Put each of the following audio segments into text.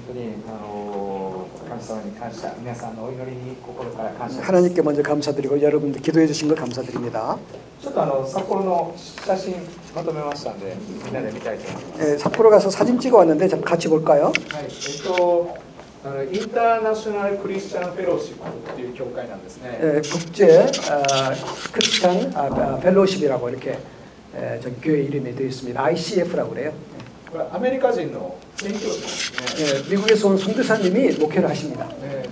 当に神様に感謝、皆さんのお祈りに心から感謝です。 하나님께 먼저 감사드리고 여러분들 기도해 주신 거 감사드립니다. ちょっと札幌の写真まとめましたんでみんなで見たいと思います。 예, 삿포로 가서 사진 찍어 왔는데 같이 볼까요? はい、インターナショナルクリスチャンフェローシップという教会なんですね。 예, 국제 크리스찬 펠로우십이라고 이렇게 저기 교회 이름이 되어 있습니다. ICF라고 그래요. これアメリカ人の宣教師ですね。 예, 미국에서 온 선교사님이 목회를 하십니다.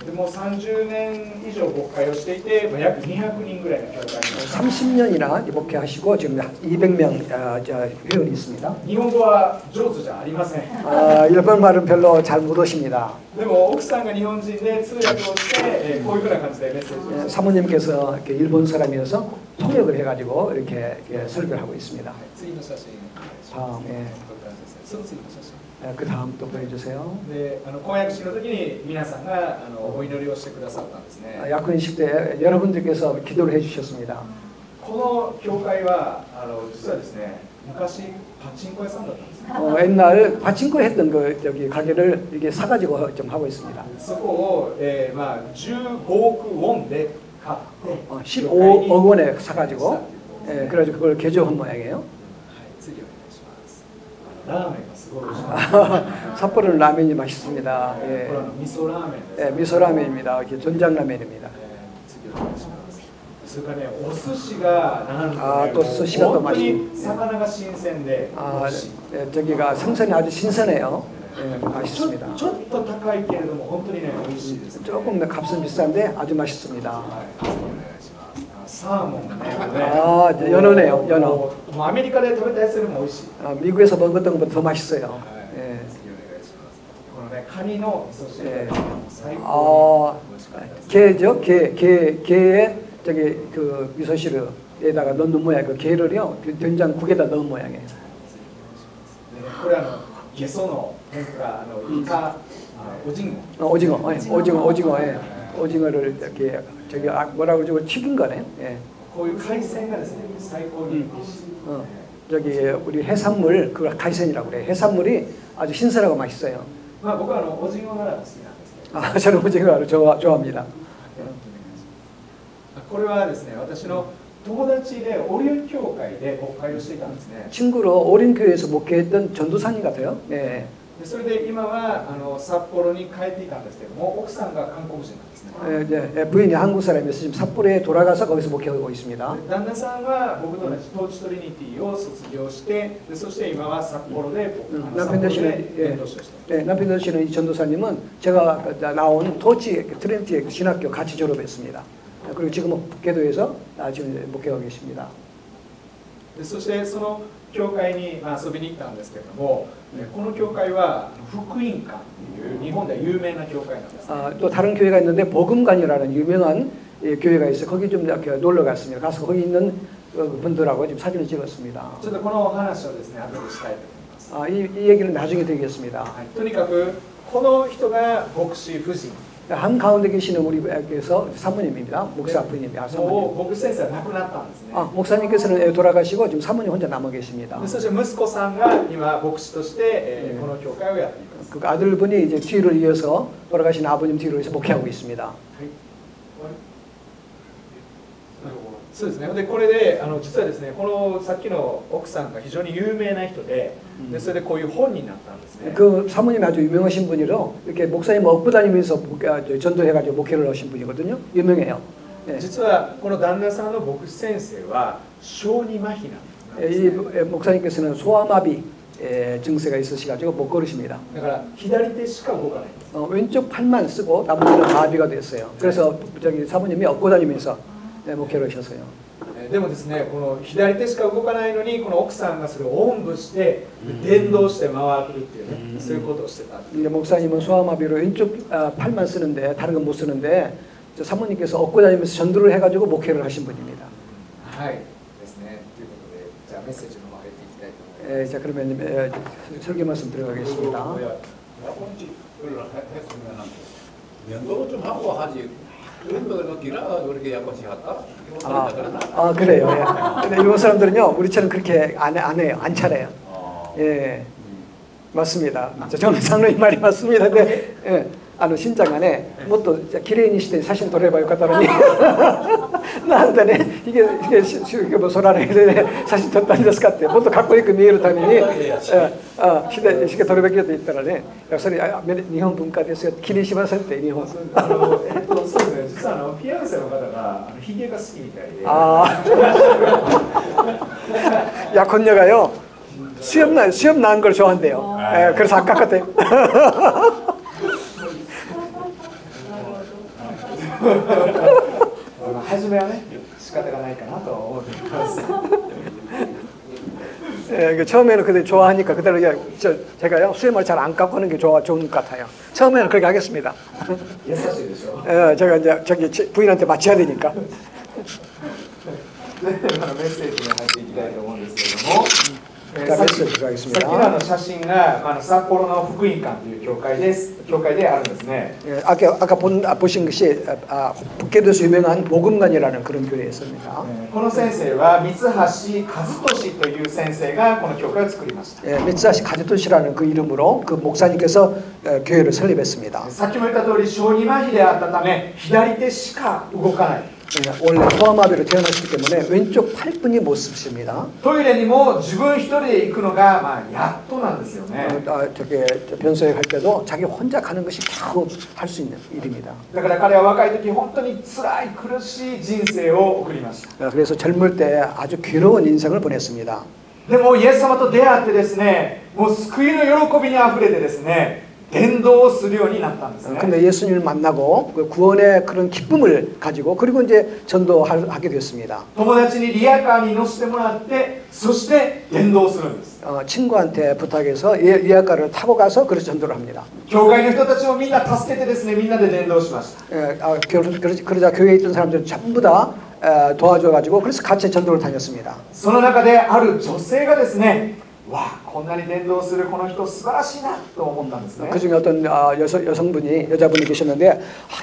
でも30年以上牧会をしていて、約200人ぐらいの教会に 30년이나 목회하시고 지금 200명 회원이 있습니다. 日本語は上手じゃありません。 일본 말은 별로 잘 못 오십니다. でも奥さんが日本人で通訳をして、こういうふうな感じでメッセージをして 사모님께서 이렇게 일본 사람이어서 통역을 해가지고 이렇게 설교를 하고 있습니다. 次の写真 다음, 예. その次の写真 그 다음 또 보여주세요. で婚約式の時に皆さんがお祈りをしてくださったんですね。 약혼식 때 여러분들께서 기도를 해주셨습니다. この教会は実はですね、昔パチンコ屋さんだったんですね。 옛날 파친코 했던 그 저기 가게를 이게 사가지고 좀 하고 있습니다. そこを、15億ウォンで買って 15억 원에 사가지고 그래가지고 그걸 개조한 모양이에요. 次お願いします。ラーメンがすごい美味しかった。 삿포로는 라면이 맛있습니다. これ味噌ラーメンです。 미소 라면입니다. 전장 라면입니다. 次お願いします。それからね、お寿司がなんとね、 또 스시가 또 本当 맛있. に魚が新鮮で美味しい。 저기가 생선이 아주 신선해요. 맛있습니다. ちょっと高いけれども本当にね美味しいですね。 조금 값은 비싼데 아주 맛있습니다. はい、次お願いします。サーモンがね、연어네요. 연어. もうアメリカで食べたやつよりも美味しい。 미국에서 먹었던 것보다 더 맛있어요. はい、次お願いします。このね、カニの味噌汁が最高に美味しかったです。 게죠. 게에 저기 그 미소시루에다가 넣는 모양 그 게를요 된장국에다 넣은 모양이에요. これゲソの天ぷらイカ오징어를 이렇게 저기 뭐라고 그러죠? 튀긴 거네. 예. こういう海鮮がですね最高に美味しい。 저기 우리 해산물 그걸 카이센이라고 그래. 해산물이 아주 신선하고 맛있어요. まあ僕はオジンゴナラが好きなんですね。 저는 오징어를 좋아합니다. これはですね、私の友達でオリオン教会で牧会をしていたんですね。 친구로 오린교회에서 목회했던 전도사님 같아요. 예. でそれで今は札幌に帰っていたんですけども、奥さんが韓国人なんですね。 부인이 한국 사람이어서 지금 삿포로에 돌아가서 거기서 목회하고 있습니다. 旦那さんは僕と同じトーチトリニティを卒業して、でそして今は札幌で남편 되시는 이 전도사님은 제가 나온 토치 트리니티 신학교 같이 졸업했습니다. 그리고 지금은 북계도에서 지금 목회하고 계십니다. でそしてその教会に遊びに行ったんですけれども、この教会は福音館という日本で有名な教会なんです、ね。 또 다른 교회가 있는데 복음관이라는 유명한 교회가 있어요. 거기 좀 이렇게 놀러 갔습니다. 가서 거기 있는 분들하고 지금 사진을 찍었습니다. ちょっとこのお話をですね、後でしたいと思います。 이 얘기는 나중에 드리겠습니다. とにかくこの人が牧師夫人。 한 가운데 계시는 우리께서 사모님입니다. 목사 부인입니다. もう牧師先生は亡くなったんですね。 목사님께서는 돌아가시고 지금 사모님 혼자 남아 계십니다. そして息子さんが今牧師としてこの教会をやっています。 그 아들분이 이제 뒤를 이어서 돌아가신 아버님 뒤로 해서 목회하고 있습니다. そうですね。でこれで実はですね、このさっきの奥さんが非常に有名な人で、それでこういう本になったんですね。 그 사모님이 아주 유명하신 분이로 이렇게 목사님 업고 다니면서 전도해가지고 목회를 하신 분이거든요. 유명해요. 実はこの旦那さんの牧師先生は小児麻痺なんですね。 이 목사님께서는 소아마비 증세가 있으셔가지고 못 걸으십니다. だから左手しか動かない。 왼쪽 팔만 쓰고 나머지는 마비가 됐어요. 그래서 저기 사모님이 업고 다니면서 목회를 하셨어요. でもですね、この左手しか動かないのにこの奥さんがそれをおんぶして伝道して回るっていうね、そういうことをしてた。 목사님은 소아마비로 왼쪽 팔만 쓰는데 다른 건 못 쓰는데 사모님께서 업고 다니면서 전도를 해가지고 목회를 하신 분입니다. はいですね。ということで、じゃあメッセージの方入っていきたいと思います。 자 그러면 설교 말씀 들어가겠습니다. 면도를 좀 하고 하지. 그런데 길어가지고 그렇게 약간씩 할까? 그래요. 예. 근데 일본 사람들은요 우리처럼 그렇게 안 해요. 안 차려요. 예. 맞습니다. 저는 장로님 말이 맞습니다. 근데 예, 신장 안에もっときれいにして写真撮ればよかったのになんでね이게宗教そられでね写真撮ったんですかってもっとかっこよく見えるためにして撮るべきだと言ったらねそれ日本文化ですよ気にしませんって日本そうですね実はピアノ生の方がヒゲが好きみたいで약혼녀가요 수염 난 걸 좋아한대요. 그래서 아깝거든. 初めはね仕方がないかなと思っています。 처음에는 근데 좋아하니까 그대로 제가요 수염을 잘 안 깎고 하는 게 좋은 것 같아요. 처음에는 그렇게 하겠습니다. 제가 이제 저기 부인한테 맞춰야 되니까. メッセージに入っていきたいと思うんですけれども。 メッセージが있습니다。 さっきの写真が札幌の福音館という教会であるんですね。 아까 보신 것이 북계도에서 유명한 복음관이라는 그런 교회였습니다. この先生は三橋和俊という先生がこの教会を作りました。 미츠하시 가즈토시라는 그 이름으로 그 목사님께서 교회를 설립했습니다. さっきも言った通り小児麻痺であったため左手しか動かない。 원래 소아마비로 태어났기 때문에 왼쪽 팔분이 못 씁니다. トイレにも自分一人で行くのがやっとなんですよね。 저기 변소에 갈 때도 자기 혼자 가는 것이 겨우 할 수 있는 일입니다. だから彼は若い時本当に辛い苦しい人生を送りました。 그래서 젊을 때 아주 괴로운 인생을 보냈습니다. でもイエス様と出会ってですね、もう救いの喜びにあふれてですね。 伝道をするようになったんですね。 근데 예수님을 만나고 그 구원의 그런 기쁨을 가지고 그리고 이제 전도하게 됐습니다. 友達にリアカーに乗せてもらってそして伝道するんです。 친구한테 부탁해서 리아카를 타고 가서 그래서 전도를 합니다. 教会の人たちをみんな助けてですねみんなで伝道しました。 그러자 교회에 있던 사람들 전부 다 도와줘 가지고 그래서 같이 전도를 다녔습니다. その中である女性がですね 와, こんなに伝道するこの人素晴らしいなと思ったんですね。 그 중에 어떤 여자분이 계셨는데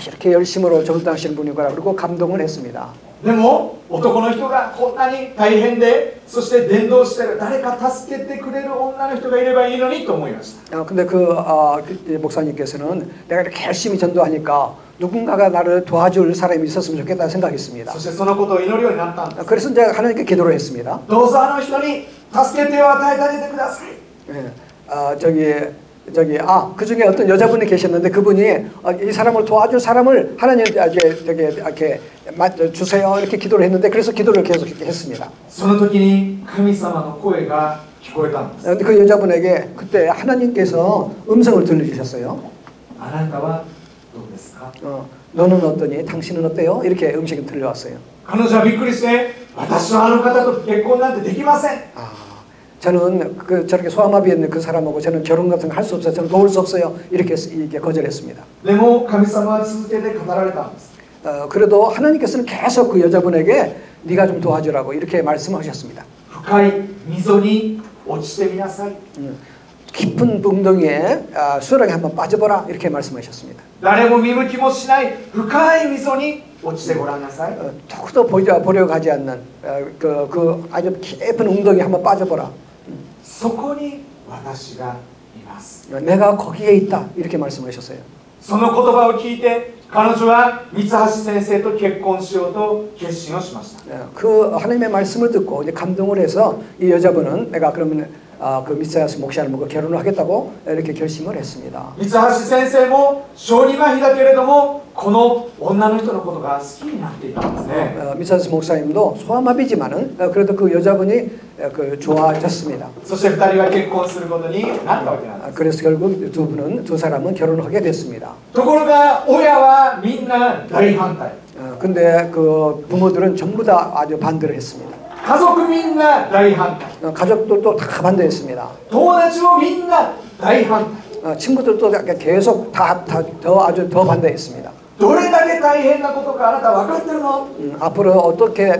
이렇게 열심으로 전도하시는 분이구나 그리고 감동을 했습니다. でも男の人がこんなに大変でそして伝道してる誰か助けてくれる女の人がいればいいのにと思いました。 근데 그 목사님께서는 내가 이렇게 열심히 전도하니까 누군가가 나를 도와줄 사람이 있었으면 좋겠다 생각했습니다. そしてそのことを祈るようになったんです。 그래서 이제 하나님께 기도를 했습니다. どうぞあの人に助けてを与えてあげてください。 그 중에 어떤 여자분이 계셨는데 그분이 이 사람을 도와줄 사람을 하나님께 이렇게 주세요 이렇게 기도를 했는데 그래서 기도를 계속 했습니다. その時に神様の声が聞こえたんです。 그 여자분에게 그때 하나님께서 음성을 들려주셨어요. あなたはどうですか? 너는 어떠니? 당신은 어때요? 이렇게 음식이 들려왔어요. 彼女はびっくりして私はあの方と結婚なんてできません. 저는 저렇게 소아마비에 있는 그 사람하고 저는 결혼 같은 거 할 수 없어요. 저는 도울 수 없어요. 이렇게 거절했습니다. でも神様は続けて語られたんです. 그래도 하나님께서는 계속 그 여자분에게 네가 좀 도와주라고 이렇게 말씀하셨습니다. 深い溝に落ちてみなさい. 깊은 웅덩이에 수월하게 한번 빠져보라 이렇게 말씀하셨습니다. 誰も見向きもしない深い溝に落ちてごらんなさい. 누구도 보려 가지 않는 그 아주 깊은 웅덩이 한번 빠져보라. そこに私がいます. 내가 거기에 있다 이렇게 말씀하셨어요. その言葉を聞いて彼女は三橋先生と結婚しようと決心をしました. 그 하나님의 말씀을 듣고 이제 감동을 해서 이 여자분은 내가 그러면 그 미스하시 목사님과 결혼을 하겠다고 이렇게 결심을 했습니다. 三橋先生も小児麻痺だけれどもこの女の人のことが好きになっていたんですね. 미스하시 목사님도 소아마비지만은 그래도 그 여자분이 좋아졌습니다. そして二人は結婚することになったわけなんです. 그래서 결국 두 사람은 결혼을 하게 됐습니다. ところが親はみんな大反対. 근데 그 부모들은 전부 다 아주 반대를 했습니다. 家族みんな大反対. 가족들도 다 반대했습니다. 友達もみんな大反対. 친구들도 계속 아주 더 반대했습니다. どれだけ大変なことかあなた分かってるの? 앞으로 어떻게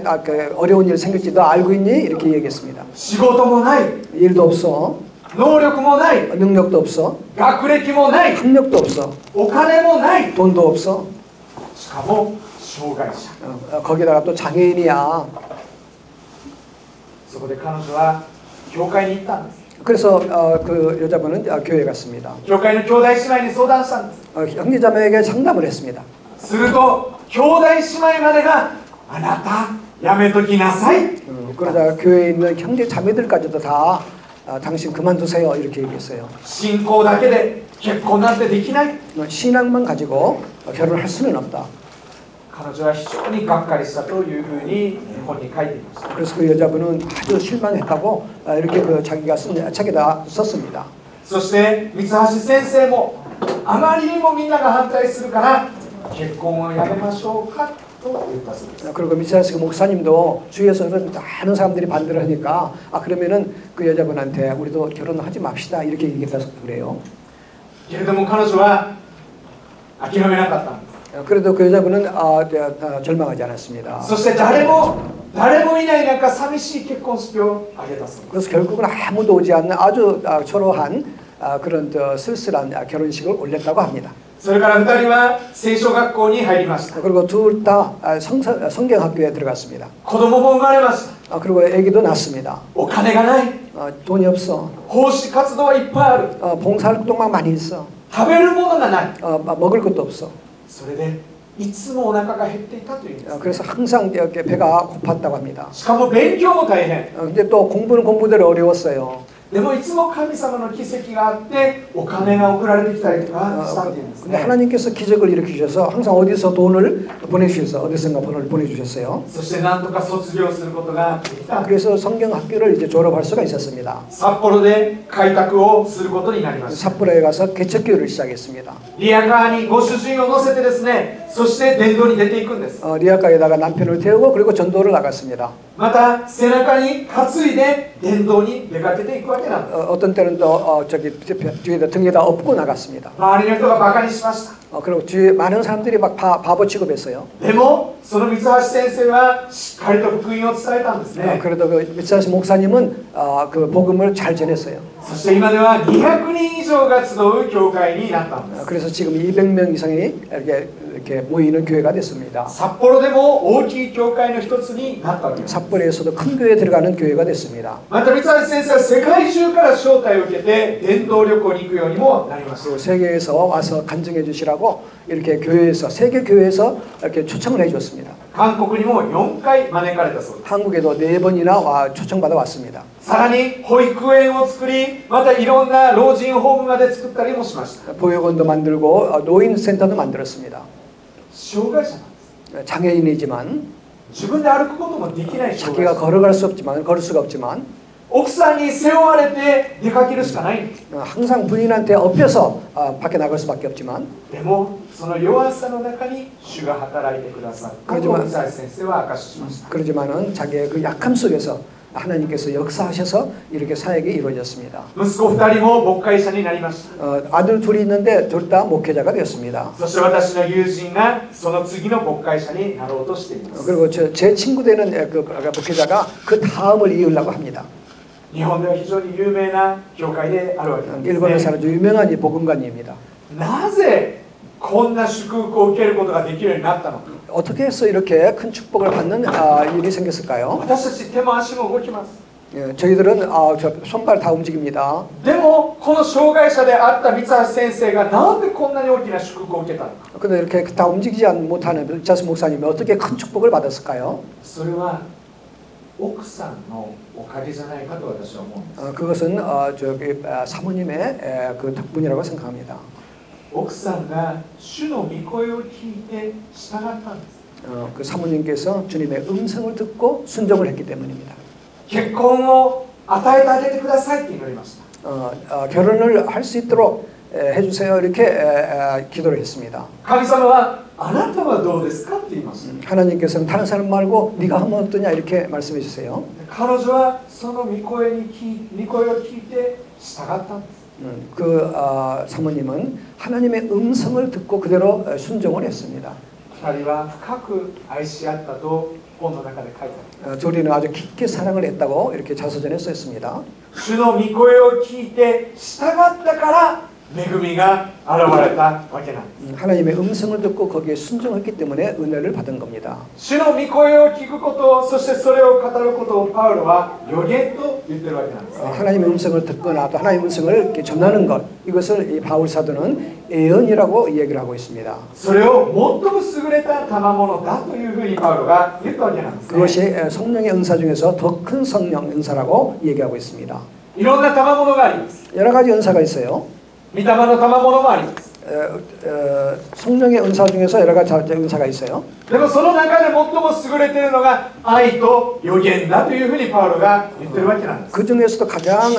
어려운 일 생길지 너 알고 있니? 이렇게 얘기했습니다. 仕事もない. 일도 없어. 能力もない. 능력도 없어. 学歴もない. 학력도 없어. お金もない. 돈도 없어. しかも障害者. 거기다가 또 장애인이야. そこで彼女は教会に行ったんです. 그래서 그 여자분은 교회에 갔습니다. 教会の兄弟姉妹に相談したんです。 형제자매에게 상담을 했습니다. すると兄弟姉妹までがあなたやめときなさい。 그러자 교회에 있는 형제 자매들까지도 다 당신 그만두세요 이렇게 얘기했어요. 信仰だけで結婚なんてできない。 신앙만 가지고 결혼할 수는 없다. 彼女は非常にがっかりしたというふうに本に書いていました。 그래서 그 여자분은 아주 실망했다고 이렇게 자기가 책에다 썼습니다. そして三橋先生もあまりにもみんなが反対するから結婚をやめましょうかと言ったそうです。 그리고 미차스 목사님도 주위에서는 많은 사람들이 반대를 하니까 그러면은 그 여자분한테 우리도 결혼하지 맙시다 이렇게 얘기했다고 그래요. けれども彼女は諦めなかったんです。 그래도 그 여자분은 절망하지 않았습니다. そして誰もいない中寂しい結婚式を挙げたそうです。 그래서 결국은 아무도 오지 않는 아주 초라한 그런 쓸쓸한 결혼식을 올렸다고 합니다. それから2人は聖書学校に入りました。 그리고 둘 다 성경학교에 들어갔습니다. 子供も生まれました。 그리고 아기도 낳습니다. お金がない。 돈이 없어. 奉仕活動はいっぱいある。 봉사활동만 많이 있어. 食べるものがない。 먹을 것도 없어. それでいつもお腹が減っていたというんです。 그래서 항상 이렇게 배가 고팠다고 합니다. しかも勉強も大変。 근데 또 공부는 공부대로 어려웠어요. でもいつも神様の奇跡があってお金が送られてきたりとかしたっていうんです 근데 ね。 하나님께서 기적을 일으키셔서 항상 어디서 돈을 보내주셔서 어디선가 돈을 보내주셨어요. そしてなんとか卒業することができた。 그래서 성경학교를 이제 졸업할 수가 있었습니다. 札幌で開拓をすることになりました。 삿포로에 가서 개척교회를 시작했습니다. リアカーにご主人を乗せてですね、そして伝道に出ていくんです。 리아카에다가 남편을 태우고 그리고 전도를 나갔습니다. また背中に担いで伝道に出かけていくわけなんです。 어떤 때는 또 저기 뒤에다 등에다 업고 나갔습니다. 周りの人がバカにしました。 그리고 뒤에 많은 사람들이 막 바보 취급했어요. でもその三橋先生はしっかりと福音を伝えたんですね。 그래도 그 미차스 목사님은 그 복음을 잘 전했어요. そして今では200人以上が集う教会になったんです。 그래서 지금 200명 이상이 이렇게 모이는 교회가 됐습니다. 札幌でも大きい教会の一つになったわけです。 삿포로에서도 큰 교회에 들어가는 교회가 됐습니다. また三橋先生は世界中から招待を受けて伝道旅行に行くようにもなりました。 그리고 세계에서 와서 간증해 주시라고 이렇게 교회에서 세계 교회에서 이렇게 초청을 해 줬습니다. 韓国にも4回招かれたそうです。 한국에도 4번이나 초청받아 왔습니다. さらに保育園を作り、またいろんな老人ホームまで作ったりもしました。 보육원도 만들고 노인센터도 만들었습니다. 障害者なんです。 장애인이지만 自分で歩くこともできない障害 자기가 者。 걸어갈 수 없지만 걸을 수가 없지만 奥さんに背負われて出かけるしかないんです。 항상 부인한테 업혀서 밖에 나갈 수밖에 없지만 でもその弱さの中に主が働いてくださったと三橋先生は明かししました。 그러지만은 자기의 그 약함 속에서 하나님께서 역사하셔서 이렇게 사역이 이루어졌습니다. 息子2人も牧会者になりました。 아들 둘이 있는데 둘 다 목회자가 되었습니다. そして私の友人がその次の牧会者になろうとしています。 그리고 제 친구 되는 그 목회자가 그 다음을 이으려고 합니다. 日本では非常に有名な教会であるわけなんですね。 일본에서 아주 유명한 이 복음관입니다. なぜこんな祝福を受けることができるようになったのか。 어떻게 해서 이렇게 큰 축복을 받는 일이 생겼을까요? 私たち手も足も動きます。 저희들은 손발 다 움직입니다. でもこの障害者であった三橋先生がなんでこんなに大きな祝福を受けたのか。 근데 이렇게 다 움직이지 못하는 미차스 목사님이 어떻게 큰 축복을 받았을까요? それは奥さんのおかげじゃないかと私は思うんです。 그것은 저기 사모님의 그 덕분이라고 생각합니다. 奥さんが主の御声を聞いて従ったんです。 그 사모님께서 주님의 음성을 듣고 순종을 했기 때문입니다. 結婚を与えてあげてくださいって祈りました。 결혼을 할 수 있도록 해주세요 이렇게 기도를 했습니다. 神様はあなたはどうですかって言います。 하나님께서는 다른 사람 말고 네가 하면 어떠냐 이렇게 말씀해 주세요. 彼女はその御声を聞いて従ったんです。 그 사모님은 하나님의 음성을 듣고 그대로 순종을 했습니다. 二人は深く愛し合ったと本の中で書いてあります。 둘이는 아주 깊게 사랑을 했다고 이렇게 자서전에 썼습니다. 主の御声を聞いて従ったから恵みが現れたわけなんです。 하나님의 음성을 듣고 거기에 순종했기 때문에 은혜를 받은 겁니다. 主の御声を聞くこと、そしてそれを語ることをパウロは予言と言ってるわけなんです。 하나님의 음성을 듣거나 또 하나님의 음성을 이렇게 전하는 것, 이것을 이 바울 사도는 예언이라고 얘기를 하고 있습니다. それを最も優れた賜物だというふうにパウロが言ったわけなんですね。 그것이 성령의 은사 중에서 더 큰 성령 은사라고 얘기하고 있습니다. いろんな賜物があります。 여러 가지 은사가 있어요. 御霊の賜物もあります。 성령의 은사 중에서 여러 가지 은사가 있어요. でもその中で最も優れているのが愛と予言だというふうにパウロが言ってるわけなんです。 그 중에서도 가장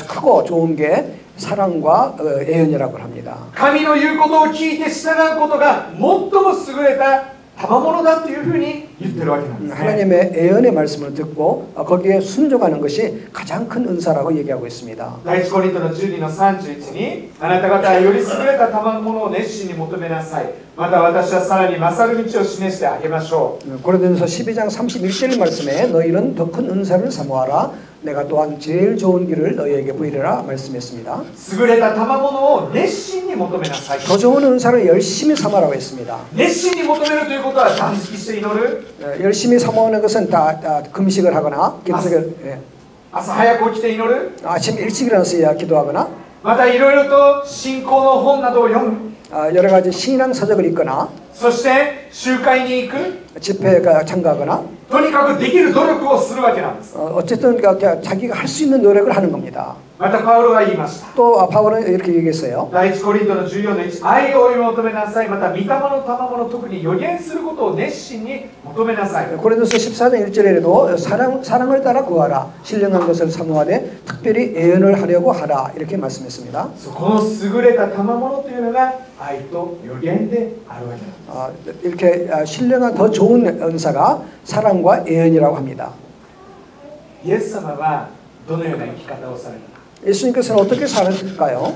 크고 좋은 게 사랑과 예언이라고 합니다. 神の言うことを聞いて従うことが最も優れた賜物だというふうに言ってるわけなんですね。 하나님의 예언의 말씀을 듣고 거기에 순종하는 것이 가장 큰 은사라고 얘기하고 있습니다. 第一コリントの12の31にあなた方はより優れた賜物を熱心に求めなさい。また私はさらに勝る道を示してあげましょう。 고린도전서 12장 31절 말씀에 너희는 더 큰 은사를 사모하라. 내가 또한 제일 좋은 길을 너희에게 보이리라 말씀했습니다. 優れた賜物を熱心に求めなさい。 더 좋은 은사를 열심히 삼아라고 했습니다. 熱心に求めるということは断食して祈る、 열심히 사모하는 것은 다 금식을 하거나 금식을,朝早く起きて祈る、 아침 일찍 일어나서 기도하거나 またいろいろと信仰の本などを読む、 여러 가지 신앙 서적을 읽거나 そして集会に行く、 집회에 참가하거나 とにかくできる努力をするわけなんです。 어쨌든 자기가 할 수 있는 노력을 하는 겁니다. またパウロは言いました。 또 바울은 이렇게 얘기했어요. 第一コリントの14の1、愛を追い求めなさい。また御霊の賜物、特に予言することを熱心に求めなさい。 고린도서 14장 1절에도 사랑을 따라 구하라. 신령한 것을 사모하되 특별히 예언을 하려고 하라. 이렇게 말씀했습니다. この優れた賜物というのが愛と予言であるわけなんです。 이렇게 신령한 더 좋은 은사가 사랑과 예언이라고 합니다. イエス様はどのような生き方をされたか。 예수님께서는 어떻게 살았을까요?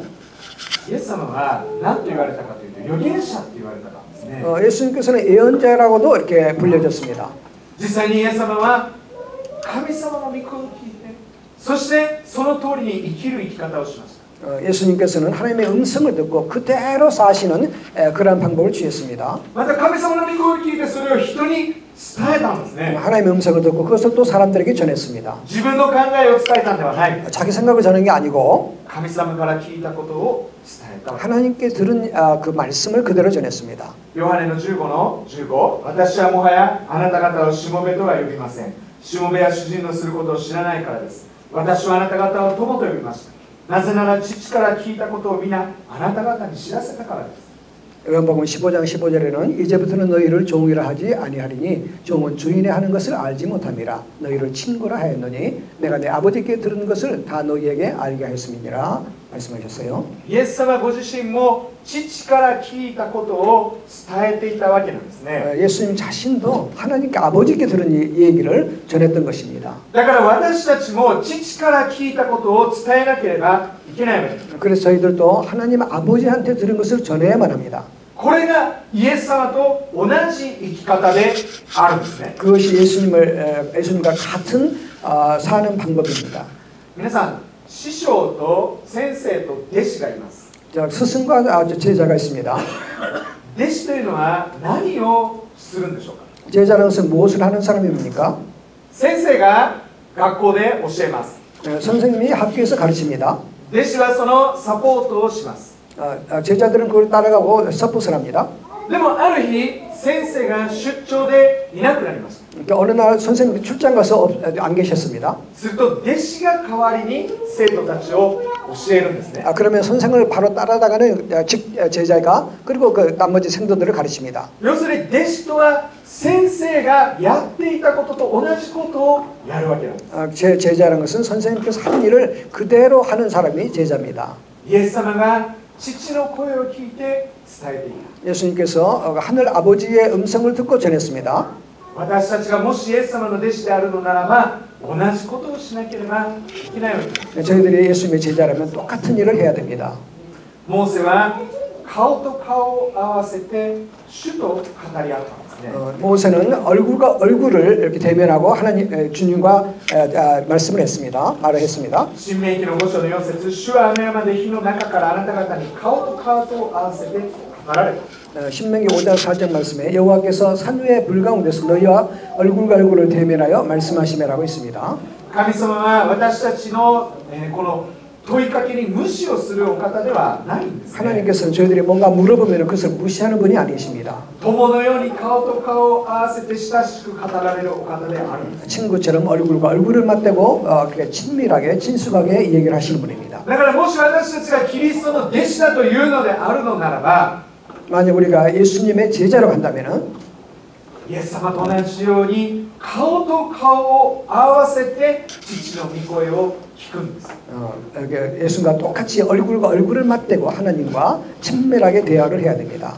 イエス様は何と言われたかというと預言者と言われたからですね。 예수님께서는 예언자라고도 이렇게 불려졌습니다. 実際にイエス様は神様の御声を聞いて、そしてその通りに生きる生き方をしました。 예수님께서는 하나님의 음성을 듣고 그대로 사시는 그러한 방법을 취했습니다. また神様の御声を聞いてそれを人に伝えたんですね。 하나님의 음성을 듣고 그것을 또 사람들에게 전했습니다. 自分の考えを伝えたんではない。 자기 생각을 전한 게 아니고 神様から聞いたことを伝えた。 하나님께 들은 그 말씀을 그대로 전했습니다. ヨハネの15の15、私はもはやあなた方をしもべとは呼びません。しもべや主人のすることを知らないからです。私はあなた方を友と呼びました。なぜなら父から聞いたことを皆あなた方に知らせたからです。 요한복음 15장 15절에는 이제부터는 너희를 종이라 하지 아니하리니 종은 주인의 하는 것을 알지 못함이라. 너희를 친구라 하였노니 내가 내 아버지께 들은 것을 다 너희에게 알게 하였음이니라 말씀하셨어요. イエス様ご自身も父から聞いたことを伝えていたわけなんですね。 예수님 자신도 하나님께 아버지께 들은 얘기를 전했던 것입니다. だから私たちも父から聞いたことを伝えなければいけないわけです。 그래서 저희들도 하나님 아버지한테 들은 것을 전해야만 합니다. これがイエス様と同じ生き方であるんですね。 그것이 예수님과 같은 사는 방법입니다. 皆さん、師匠と先生と弟子がいます。 스승과 제자가 있습니다. 弟子というのは何をするんでしょうか。 제자라는 것은 무엇을 하는 사람입니까? 先生が学校で教えます。 선생님이 학교에서 가르칩니다. 弟子はそのサポートをします。 제자들은 그걸 따라가고 서포트를 합니다. でもある日、先生が出張でいなくなりました。 어느 날 선생님이 출장 가서 안 계셨습니다. すると弟子が代わりに生徒たちを教えるんですね。 그러면 선생을 바로 따라다가는 제자가 그리고 그 나머지 생도들을 가르칩니다. 要するに弟子とは先生がやっていたことと同じことをやるわけなんです。 제자라는 것은 선생님께서 한 일을 그대로 하는 사람이 제자입니다. イエス様が父の声を聞いて伝えていた。 예수님께서 하늘 아버지의 음성을 듣고 전했습니다. 私たちがもしイエス様の弟子であるのならば同じことをしなければいけないわけです。 저희들이 예수님의 제자라면 똑같은 일을 해야 됩니다. モーセは顔と顔を合わせて主と語り合ったんです。 모세는 얼굴을 이렇게 대면하고 하나님 주님과 말씀을 했습니다. 말을 했습니다. 新明記の5章の4節、主はあの山で火の中からあなた方に顔と顔と合わせて語られた。 신명기 5장 4절 말씀에 여호와께서 산 위에 불 가운데서 너희와 얼굴과 얼굴을 대면하여 말씀하시매라고 있습니다. 神様は私たちのこの問いかけに無視をするお方ではないんですね。 하나님께서는 저희들이 뭔가 물어보면 그것을 무시하는 분이 아니십니다. 友のように顔と顔を合わせて親しく語られるお方である。 친구처럼 얼굴과 얼굴을 맞대고 그렇게 친밀하게 친숙하게 얘기를 하시는 분입니다. だからもし私たちがキリストの弟子だというのであるのならば、 만약 우리가 예수님의 제자로 간다면은 イエス様と同じように顔と顔を合わせて父の御声を聞くんです。 예수님과 똑같이 얼굴과 얼굴을 맞대고 하나님과 친밀하게 대화를 해야 됩니다.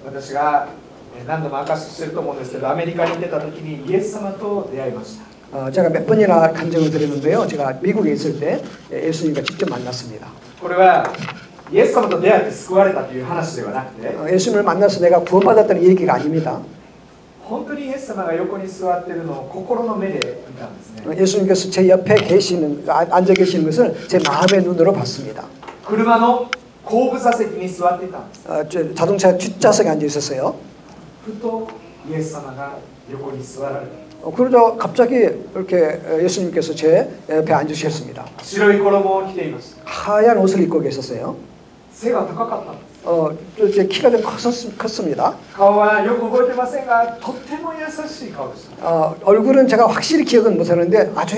私が何度も明かししてると思うんですけど、アメリカに出た時にイエス様と出会いました。 제가 몇 번이나 간증을 드렸는데요. 제가 미국에 있을 때 예수님과 직접 만났습니다. これはイエス様と出会って救われたという話ではなくて、 예수님을 만나서 내가 구원받았다는 얘기가 아닙니다. 本当にイエス様が横に座っているのを心の目で見たんですね。 예수님께서 제 옆에 앉아 계시는 것을 제 마음의 눈으로 봤습니다. 車の後部座席に座っていたんです。 자동차 뒷좌석에 앉아 있었어요. ふとイエス様が横に座られた。 그러자 갑자기 이렇게 예수님께서 제 옆에 앉으셨습니다. 白い衣を着ていました。 하얀 옷을 입고 계셨어요. 背が高かったんです。 제 키가 좀 컸습니다. 顔はよく覚えてませんが、とっても優しい顔でした。 얼굴은 제가 확실히 기억은 못하는데 아주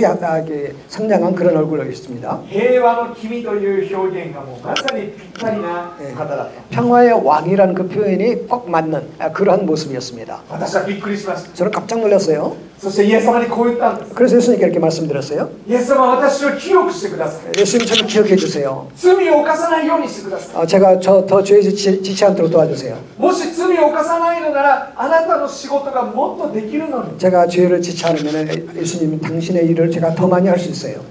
상냥한 그런 얼굴이었습니다. 平和の君という表現がもうまさにぴったりな方だった。 평화의 왕이라는 그 표현이 꼭 맞는 그러한 모습이었습니다. 私はびっくりしました。 저는 깜짝 놀랐어요. そしてイエス様にこう言ったんです。 그래서 예수님께 이렇게 말씀드렸어요. イエス様は私を清くしてください。 예수님 저를 기억해 주세요. 罪を犯さないようにしてください。 제가 더 죄에 지치 않도록 도와주세요. もし罪を犯さないのなら、あなたの仕事がもっとできるのに。 제가 죄를 지치 않으면 예수님 당신의 일을 제가 더 많이 할 수 있어요.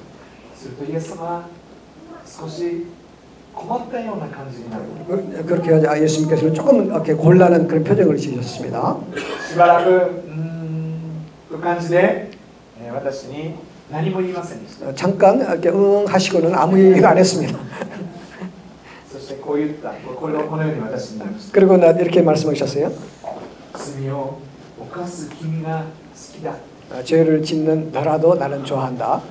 するとイエス様は少し困ったような感じになる。 그렇게 예수님께서는 조금 이렇게 곤란한 그런 표정을 지으셨습니다. しばらくという感じで、私に何も言いませんでした。 잠깐 이렇게 하시고는 아무 얘기를 안 했습니다. そしてこう言った。このように私になりました。 그리고 이렇게 말씀하셨어요. 罪を犯す君が好きだ。 죄를 짓는 너라도 나는 좋아한다.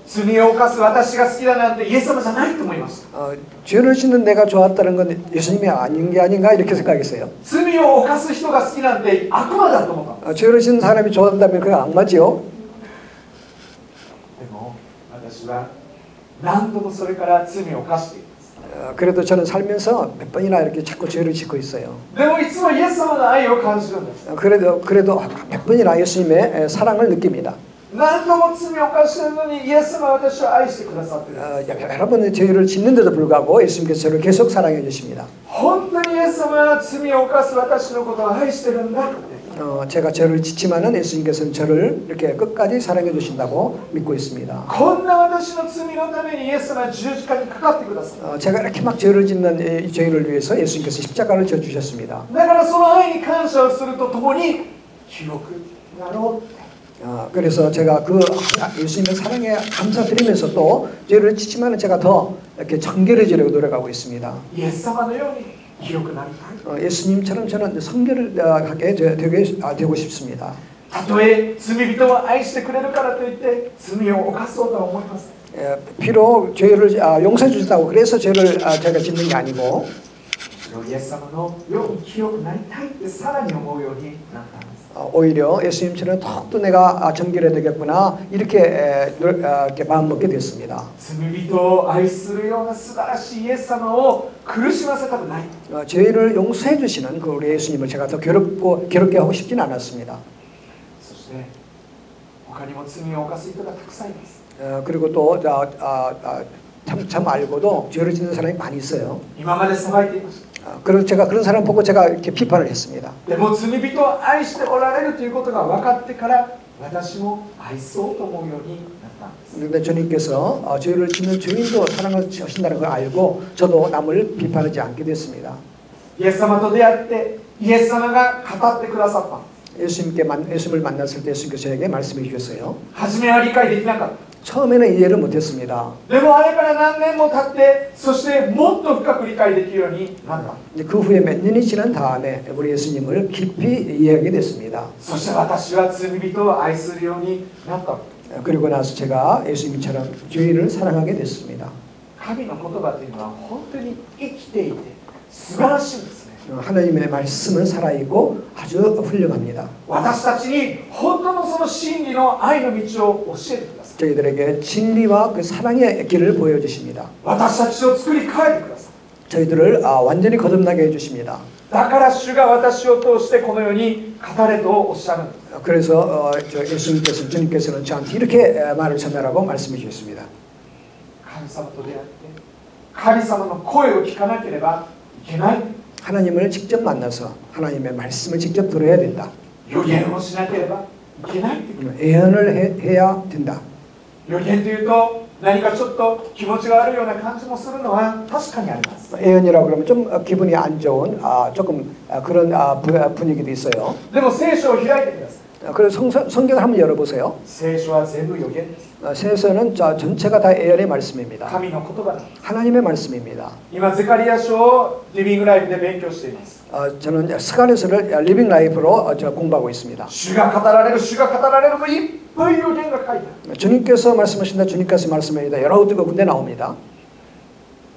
罪を犯す私が好きだなんてイエス様じゃないと思いました。 죄를 짓는 내가 좋았다는 건 예수님이 아닌 게 아닌가 이렇게 생각했어요. 罪を犯す人が好きなんて悪魔だと思った。 죄를 짓는 사람이 좋아한다면 그건 악마지요. でも私は何度もそれから罪を犯しています。 그래도 저는 살면서 몇 번이나 이렇게 자꾸 죄를 짓고 있어요. でもいつもイエス様の愛を感じるんです。 그래도 몇 번이나 예수님의 사랑을 느낍니다. 何度も罪を犯しているのにイエス様は私を愛してくださっている。 여러 번 죄를 짓는데도 불구하고 예수님께서 저를 계속 사랑해 주십니다. 本当にイエス様は罪を犯す私のことを愛してるんだって。 제가 죄를 짓지만은 예수님께서는 저를 이렇게 끝까지 사랑해 주신다고 믿고 있습니다. こんな私の罪のためにイエス様は十字架にかかってください。 제가 이렇게 막 죄를 짓는 이 죄인을 위해서 예수님께서 십자가를 져 주셨습니다. だからその愛に感謝をするとともに記憶なろう。 그래서 제가 그 예수님의 사랑에 감사드리면서 또 죄를 짓지만은 제가 더 이렇게 정결해지려고 노력하고 있습니다. イエス様のように清くなりたい。 예수님처럼 저는 성결하게 되고 싶습니다. たとえ罪人を愛してくれるからといって罪を犯そうとは思いません。 비록 죄를 용서해 주신다고 그래서 죄를 제가 짓는 게 아니고 イエス様のように清くなりたいってさらに思うようになったんです。 오히려 예수님처럼 더욱더 내가 정결해야 되겠구나 이렇게 마음먹게 됐습니다. 罪人を愛するような素晴らしいイエス様を苦しませたくない。 죄를 용서해 주시는 그 우리 예수님을 제가 더 괴롭게 하고 싶지는 않았습니다. そして他にも罪を犯す人がたくさんいます。 그리고 또 참 알고도 죄를 짓는 사람이 많이 있어요. 今まで裁いていました。 그래서 제가 그런 사람 보고 제가 이렇게 비판을 했습니다. でも罪人を愛しておられるということが分かってから私も愛そうと思うようになったんです。 그런데 주님께서 죄를 짓는 죄인도 사랑을 하신다는 걸 알고 저도 남을 비판하지 않게 됐습니다. イエス様と出会ってイエス様が語ってくださった。 예수님을 만났을 때 예수님께서 저에게 말씀해 주셨어요. 初めは理解できなかった。 처음에는 이해를 못했습니다. でもあれから何年も経って、そしてもっと深く理解できるようになった。 그 후에 몇 년이 지난 다음에 우리 예수님을 깊이 이해하게 됐습니다. そして私は罪人を愛するようになった。 그리고 나서 제가 예수님처럼 주인을 사랑하게 됐습니다. 神の言葉というのは本当に生きていて素晴らしいんですね。 하나님의 말씀은 살아있고 아주 훌륭합니다. 私たちに本当のその真理の愛の道を教えてください。 저희들에게 진리와 그 사랑의 길을 보여주십니다. 私たちを作り変えてください。 저희들을 완전히 거듭나게 해주십니다. だから主が私を通してこのように語れとおっしゃるんです。 그래서 주님께서는 저한테 이렇게 말을 전하라고 말씀해 주셨습니다. 神様と出会って神様の声を聞かなければいけない。 하나님을 직접 만나서 하나님의 말씀을 직접 들어야 된다. 予言をしなければいけない。 예언을 해야 된다. 予言というと何かちょっと気持ちが悪いような感じもするのは確かにあります。 예언이라고 그러면 좀 기분이 안 좋은 조금 그런 분위기도 있어요. でも聖書を開いてください。 그래서 성경을 한번 열어보세요. 聖書は全部予言です。 聖書는 전체가 다 예언의 말씀입니다. 神の言葉なんです。 하나님의 말씀입니다. 今ゼカリア書をリビングライフで勉強しています。 저는 스가랴서를 리빙 라이프로 공부하고 있습니다. 主が語られる、主が語られる、もういっぱい予言が書いてある。 주님께서 말씀하신다, 주님께서 말씀합니다. 여러 군데 나옵니다.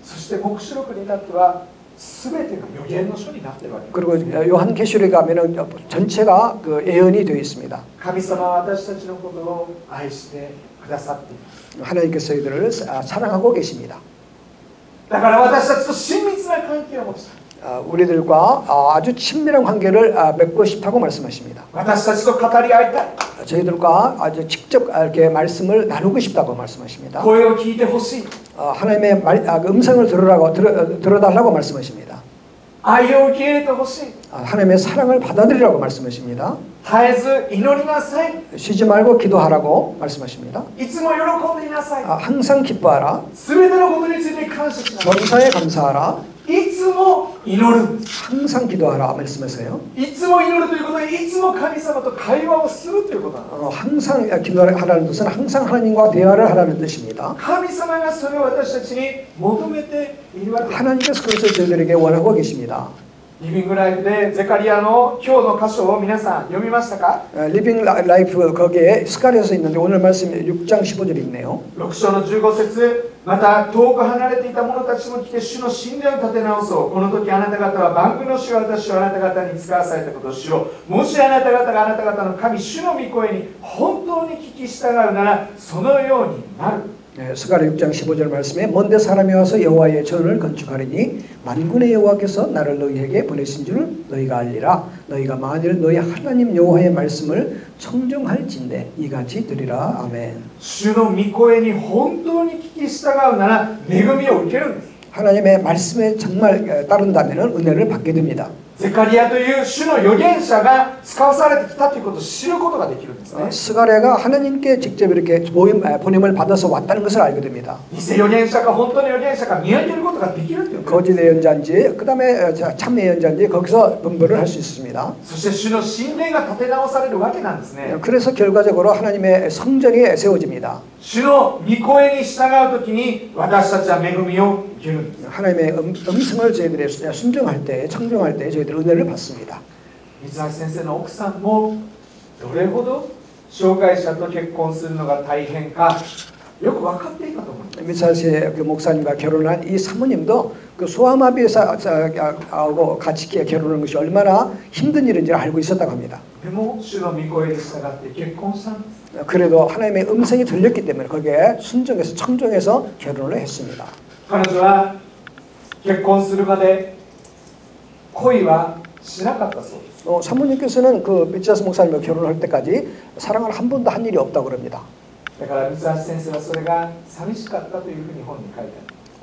そして黙示録に至っては全てが予言の書になっているわけです。 그리고 요한계시록에 가면은 전체가 그 예언이 되어 있습니다. 神様は私たちのことを愛してくださっています。 하나님께서 이들을 사랑하고 계십니다. だから私たちと親密な関係を持ちたい。 우리들과 아주 친밀한 관계를 맺고 싶다고 말씀하십니다. 私たちと語り合いたい。 저희들과 아주 직접 이렇게 말씀을 나누고 싶다고 말씀하십니다. 声を聞いてほしい。 하나님의 음성을 들어달라고 말씀하십니다. 愛を受け入れてほしい。 하나님의 사랑을 받아들이라고 말씀하십니다. 絶えず祈りなさい。 쉬지 말고 기도하라고 말씀하십니다. いつも喜んでいなさい。 항상 기뻐하라. すべてのことについて感謝しなさい。 범사에 감사하라. いつも祈るんです。 항상 기도하라 말씀하세요. いつも祈るということは、いつも神様と会話をするということなんです。 항상 기도하라는 뜻은 항상 하나님과 대화를 하라는 뜻입니다. 神様がそれを私たちに求めているわけです。 하나님께서 그것을 저희들에게 원하고 계십니다. リビングライフでゼカリアの今日の箇所を皆さん読みましたか？ 리빙 라이프 거기에 스가랴서 있는데 오늘 말씀 6장 15절 있네요. 6章の15節、また遠く離れていた者たちも来て主の神殿を建て直そう。この時あなた方は万軍の主が私をあなた方に使わされたことを知ろう。もしあなた方があなた方の神主の御声に本当に聞き従うならそのようになる。 스가랴 6장 15절 말씀에 먼데 사람이 와서 여호와의 전을 건축하리니 만군의 여호와께서 나를 너희에게 보내신 줄을 너희가 알리라. 너희가 만일 너희 하나님 여호와의 말씀을 청정할진대 이같이 되리라. 아멘. 主の御声に本当に聞き従うなら恵みを受けるんです。 하나님의 말씀에 정말 따른다면 은혜를 받게 됩니다. ゼカリアという主の預言者が使わされてきたということを知ることができるんですね。 스가랴가 하나님께 직접 이렇게 보냄을 받아서 왔다는 것을 알게 됩니다. 偽預言者か本当の預言者か見分けることができるということです。 거짓 예언자인지 그다음에 참 예언자인지 거기서 분별을 할 수 있습니다. そして主の神殿が建て直されるわけなんですね。 그래서 결과적으로 하나님의 성전이 세워집니다. 主の御声に従うときに私たちは恵みを受けるんです。 하나님의 음성을 저희들이 순종할 때, 청종할 때 저희들 은혜를 받습니다. 水橋先生の奥さんもどれほど障害者と結婚するのが大変かよく分かっていたと思います。 미사시의 그 목사님과 결혼한 이 사모님도 그 소아마비하고 같이 결혼하는 것이 얼마나 힘든 일인지 알고 있었다고 합니다. でも主の御声に従って結婚したんです。 그래도 하나님의 음성이 들렸기 때문에 거기에 순종해서 청종해서 결혼을 했습니다. 彼女は結婚するまで恋はしなかったそうです。 사모님께서는 그 미사시 목사님과 결혼할 때까지 사랑을 한 번도 한 일이 없다고 그럽니다. だから水橋先生はそれが寂しかったというふうに本に書いて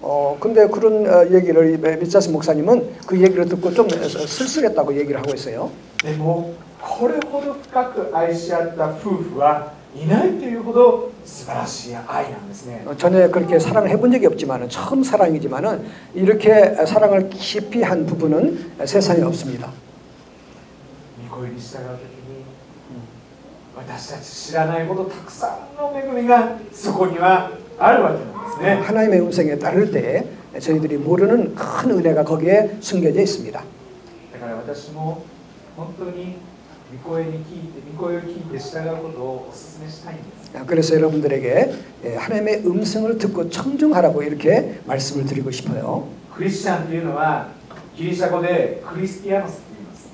ある。 근데 그런 얘기를 미사시 목사님은 그 얘기를 듣고 좀 쓸쓸했다고 얘기를 하고 있어요. でもこれほど深く愛し合った夫婦はいないというほど素晴らしい愛なんですね。 전에 그렇게 사랑을 해본 적이 없지만은 처음 사랑이지만은 이렇게 사랑을 깊이 한 부분은 세상에 없습니다. 御子に従うときに私たち知らないほどたくさんの恵みがそこにはあるわけなんですね。 하나님의 음성에 따를 때 저희들이 모르는 큰 은혜가 거기에 숨겨져 있습니다. だから私も本当に御声を聞いて従うことをお勧めしたいんです。 그래서 여러분들에게 하나님의 음성을 듣고 청중하라고 이렇게 말씀을 드리고 싶어요. クリスチャンというのはギリシャ語でクリスティアノスと言います。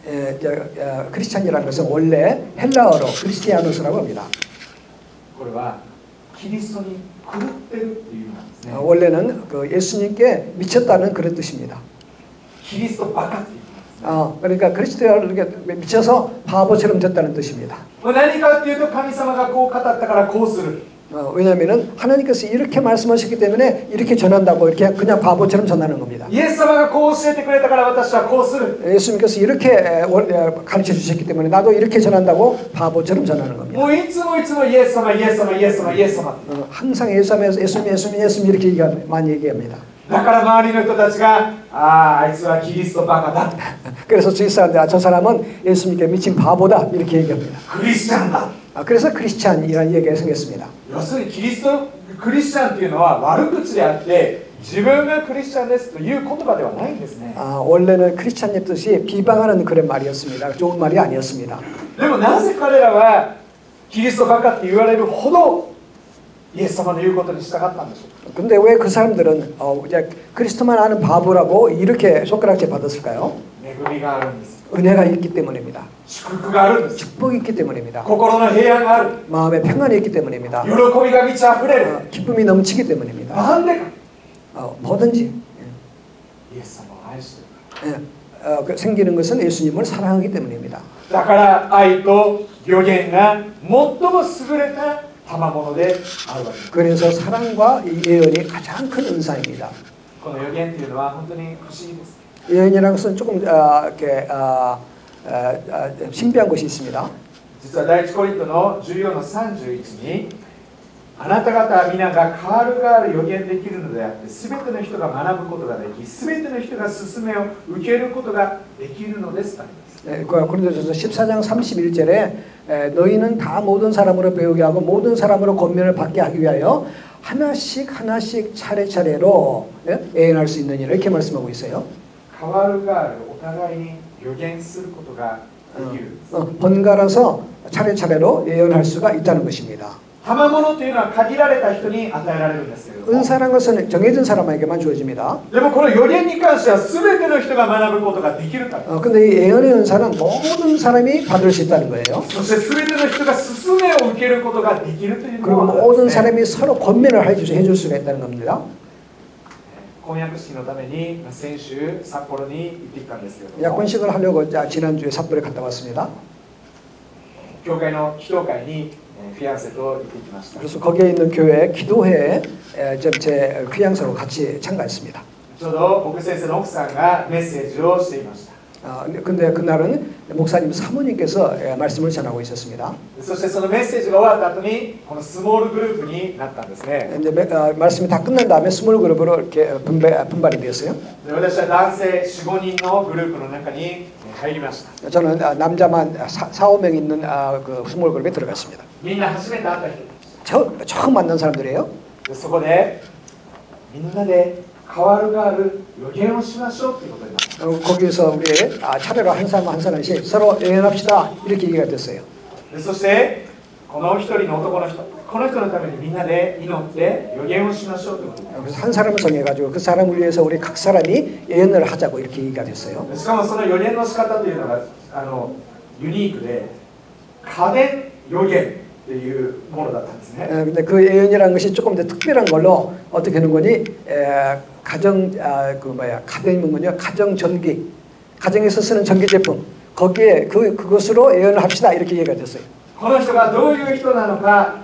크리스찬이라는 것은 원래 헬라어로 크리스티아노스라고 합니다. これはキリストに狂ってるっていう意味なんですね。 원래는 그 예수님께 미쳤다는 그런 뜻입니다. キリストバカっていう意味なんですね。 그러니까 그리스도에 미쳐서 바보처럼 됐다는 뜻입니다. 何かっていうと神様がこう語ったからこうする。 왜냐하면은 하나님께서 이렇게 말씀하셨기 때문에 이렇게 전한다고 이렇게 그냥 바보처럼 전하는 겁니다. イエス様がこう教えてくれたから私はこうする。 예수님께서 이렇게 가르쳐 주셨기 때문에 나도 이렇게 전한다고 바보처럼 전하는 겁니다. もういつもいつもイエス様イエス様イエス様イエス様。 항상 예수님 이렇게 많이 얘기합니다. だから周りの人たちがあいつはキリストバカだ。 그래서 주위 사람들 저 사람은 예수님께 미친 바보다 이렇게 얘기합니다. クリスチャンだ。 그래서 크리스찬이라는 얘기가 생겼습니다. 要するにクリスチャンというのは悪口であって自分がクリスチャンですという言葉ではないんですね。 원래는 크리스찬의 뜻이 비방하는 그런 말이었습니다. 좋은 말이 아니었습니다. でもなぜ彼らはキリストバカって言われるほどイエス様の言うことに従ったんでしょうか。 근데 왜 그 사람들은 이제 그리스도만 아는 바보라고 이렇게 손가락질 받았을까요? 恵みがあるんです。 은혜가 있기 때문입니다. 祝福があるんです。 축복이 있기 때문입니다. 心の平安がある。 마음에 평안이 있기 때문입니다. 喜びが満ち溢れる。 기쁨이 넘치기 때문입니다. なんでか。 뭐든지 イエス様を愛してるか 생기는 것은 예수님을 사랑하기 때문입니다. ら。だから愛と予言が最も優れた賜物であるわけです。 그래서 사랑과 이 예언이 가장 큰 은사입니다. この予言というのは本当に不思議です。 예언이라는 것은 조금 이렇게 신비한 것이 있습니다. 実は第一コリントの14の31にあなた方は皆が代わる代わる予言できるのであって全ての人が学ぶことができ全ての人が勧めを受けることができるのですとあります。 고린도전서 14장 31절에 너희는 다 모든 사람으로 배우게 하고 모든 사람으로 권면을 받게 하기 위하여 하나씩 차례차례로 예언할 수 있는 일 이렇게 말씀하고 있어요. 代わる代わるお互いに予言することができる。 번갈아서 차례차례로 예언할 수가 있다는 것입니다. 賜物というのは限られた人に与えられるんですけれども、 은사라는 것은 정해진 사람에게만 주어집니다. でもこの予言に関しては全ての人が学ぶことができるから。 근데 이 예언의 은사는 모든 사람이 받을 수 있다는 거예요. そして全ての人が勧めを受けることができるという 그리고 のは、 모든 사람이 서로 권면을 해줄 수가 있다는 겁니다. 婚約式のために先週札幌に行ってきたんですけれども、 약혼식을 하려고 지난주에 삿포로에 갔다 왔습니다. 教会の祈祷会にフィアンセと行ってきました。 그래서 거기에 있는 교회 기도회에 제 휘양사로 같이 참가했습니다. ちょうど僕先生の奥さんがメッセージをしていました。 근데 그날은 목사님 사모님께서 말씀을 전하고 있었습니다. そしてそのメッセージが終わった後にこのスモールグループになったんですね。 이제 말씀이 다 끝난 다음에 스몰 그룹으로 이렇게 분발이 되었어요. で私は男性 4,5 人のグループの中に入りました。 저는 남자만 4-5명 있는 그 스몰 그룹에 들어갔습니다. みんな初めて会った人。 처음 만난 사람들이에요. でそこでみんなで代わる代わる予言をしましょうということになった。 거기서 우리 차례로 한 사람씩 서로 예언합시다 이렇게 얘기가 됐어요. でそしてこの一人の男の人この人のためにみんなで祈って予言をしましょうということになりました。 한 사람을 정해가지고 그 사람을 위해서 우리 각 사람이 예언을 하자고 이렇게 얘기가 됐어요. しかもその予言の仕方というのがユニークで家電予言っていうものだったんですね。 근데 그 예언이라는 것이 조금 더 특별한 걸로 어떻게 하는 거니? 가정이면요 가정 전기, 가정에서 쓰는 전기 제품 거기에 그것으로 예언을 합시다 이렇게 얘기가 됐어요. この人がどういう人なのか